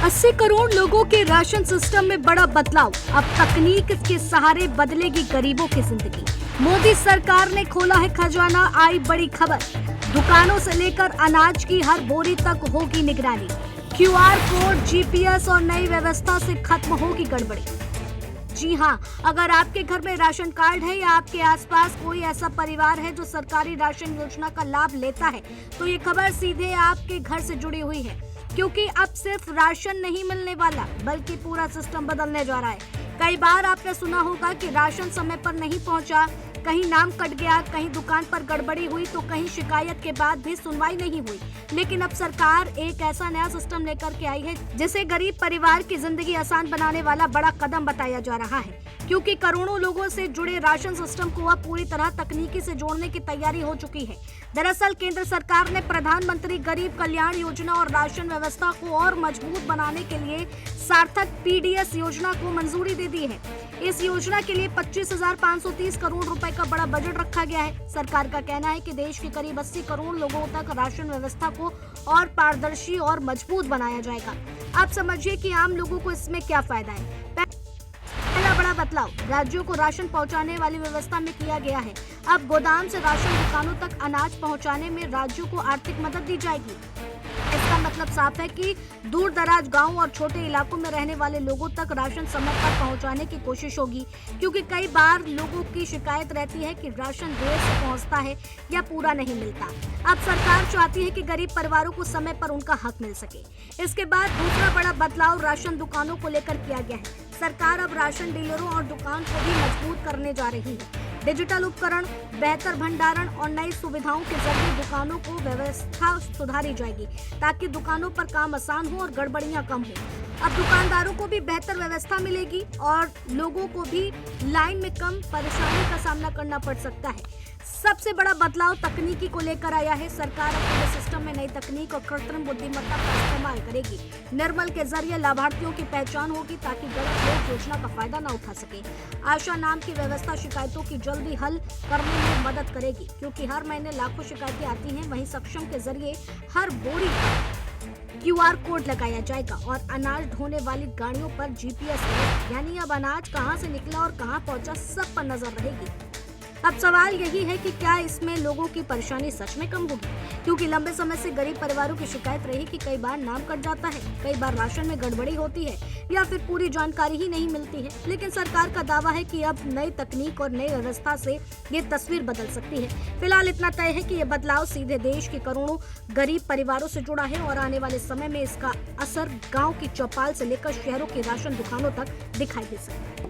80 करोड़ लोगों के ration system में बड़ा बदलाव। अब तकनीक के सहारे बदलेगी गरीबों की जिंदगी। मोदी सरकार ने खोला है खजाना, आई बड़ी खबर। दुकानों से लेकर अनाज की हर बोरी तक होगी निगरानी। क्यूआर कोड, जीपीएस और नई व्यवस्था से खत्म होगी गड़बड़ी। जी हां, अगर आपके घर में राशन कार्ड है या आपके आसपास कोई ऐसा परिवार है जो सरकारी राशन योजना का लाभ लेता है, तो ये खबर सीधे आपके घर से जुड़ी हुई है, क्योंकि अब सिर्फ राशन नहीं मिलने वाला, बल्कि पूरा सिस्टम बदलने जा रहा है। कई बार आपने सुना होगा कि राशन समय पर नहीं पहुंचा, कहीं नाम कट गया, कहीं दुकान पर गड़बड़ी हुई, तो कहीं शिकायत के बाद भी सुनवाई नहीं हुई। लेकिन अब सरकार एक ऐसा नया सिस्टम लेकर के आई है जिसे गरीब परिवार की जिंदगी आसान बनाने वाला बड़ा कदम बताया जा रहा है, क्योंकि करोड़ों लोगों से जुड़े राशन सिस्टम को अब पूरी तरह तकनीकी से जोड़ने की तैयारी हो चुकी है। दरअसल केंद्र सरकार ने प्रधानमंत्री गरीब कल्याण योजना और राशन व्यवस्था को और मजबूत बनाने के लिए सार्थक पीडीएस योजना को मंजूरी दे दी है। इस योजना के लिए 25,530 करोड़ रुपए का बड़ा बजट रखा गया है। सरकार का कहना है कि देश के करीब 80 करोड़ लोगों तक राशन व्यवस्था को और पारदर्शी और मजबूत बनाया जाएगा। आप समझिए कि आम लोगों को इसमें क्या फायदा है। पहला बड़ा बदलाव राज्यों को राशन पहुंचाने वाली व्यवस्था में किया गया है। अब गोदाम से राशन दुकानों तक अनाज पहुंचाने में राज्यों को आर्थिक मदद दी जाएगी। इसका मतलब साफ है कि दूर दराज गांव और छोटे इलाकों में रहने वाले लोगों तक राशन समय पर पहुंचाने की कोशिश होगी, क्योंकि कई बार लोगों की शिकायत रहती है कि राशन देर से पहुंचता है या पूरा नहीं मिलता। अब सरकार चाहती है कि गरीब परिवारों को समय पर उनका हक मिल सके। इसके बाद दूसरा बड़ा बदलाव राशन दुकानों को लेकर किया गया है। सरकार अब राशन डीलरों और दुकान को भी मजबूत करने जा रही है। डिजिटल उपकरण, बेहतर भंडारण और नई सुविधाओं के जरिए दुकानों को व्यवस्था सुधारी जाएगी, ताकि दुकानों पर काम आसान हो और गड़बड़ियां कम हो। अब दुकानदारों को भी बेहतर व्यवस्था मिलेगी और लोगों को भी लाइन में कम परेशानी का सामना करना पड़ सकता है। सबसे बड़ा बदलाव तकनीकी को लेकर आया है। सरकार अपने सिस्टम में नई तकनीक और कृत्रिम बुद्धिमत्ता का इस्तेमाल करेगी। निर्मल के जरिए लाभार्थियों की पहचान होगी, ताकि गलत लोग योजना का फायदा न उठा सके। आशा नाम की व्यवस्था शिकायतों की जल्दी हल करने में मदद करेगी, क्योंकि हर महीने लाखों शिकायतें आती हैं। वहीं सक्षम के जरिए हर बोरी पर क्यूआर कोड लगाया जाएगा और अनाज ढोने वाली गाड़ियों पर जीपीएस रहेगा, यानी अब अनाज कहां से निकला और कहां पहुंचा सब पर नजर रहेगी। अब सवाल यही है कि क्या इसमें लोगों की परेशानी सच में कम होगी, क्योंकि लंबे समय से गरीब परिवारों की शिकायत रही कि कई बार नाम कट जाता है, कई बार राशन में गड़बड़ी होती है या फिर पूरी जानकारी ही नहीं मिलती है। लेकिन सरकार का दावा है कि अब नई तकनीक और नई व्यवस्था से ये तस्वीर बदल सकती है। फिलहाल इतना तय है कि ये बदलाव सीधे देश के करोड़ों गरीब परिवारों से जुड़ा है और आने वाले समय में इसका असर गाँव की चौपाल से लेकर शहरों की राशन दुकानों तक दिखाई दे सकता है।